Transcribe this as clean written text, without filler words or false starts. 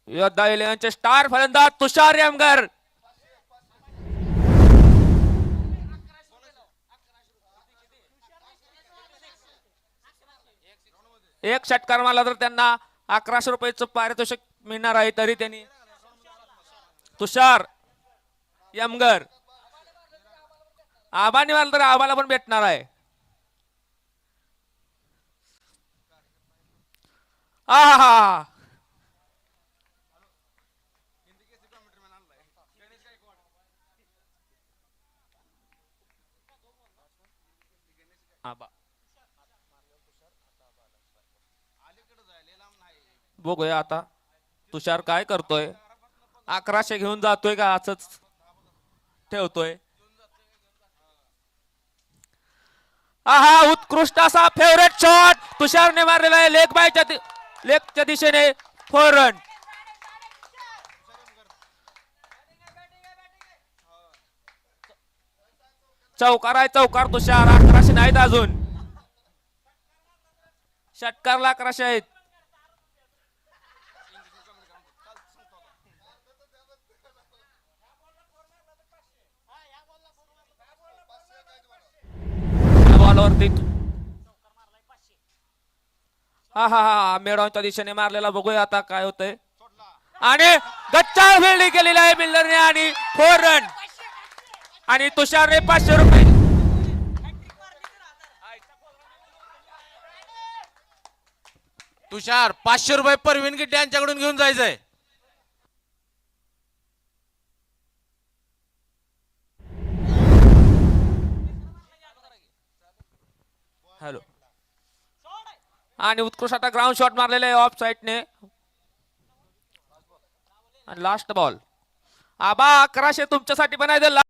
योद्धा इलेव्हनचे स्टार फलंदाज तुषार यमगर. एक षटकार मारला तर त्यांना 1100 रुपयाचं पारितोषिक मिळणार आहे. तरी त्यांनी तुषार यमगर आबाने मारलं तर आबाला पण भेटणार आहे. आहा आबा बघूया आता तुषार काय करतोय. 1100 घेऊन जातोय का असंच ठेवतोय. आहा उत्कृष्ट असा फेवरेट शॉट तुषारने मारलेला आहे. लेगच्या दिशेने 4 रन. चौकार आहे चौकार. तुषार 1100 नाहीत अजून. षटकारला 1100 आहेत. बॉलवरती हा हा हा मेडॉनच्या दिशेने मारलेला. बघूया आता काय होतंय. आणि गच्चाळ फिल्डिंग केलेली आहे मिल्लरने आणि 4 रन. आणि तुषारने 500 रुपये. तुषार 500 रुपये परवीन गिड्डे यांच्याकडून घेऊन जायचंय. हॅलो. आणि उत्कृष्ट आता ग्राउंड शॉट मारलेला आहे ऑफ साइडने. Last ball. आबा 1100 तुमच्यासाठी बनायचं.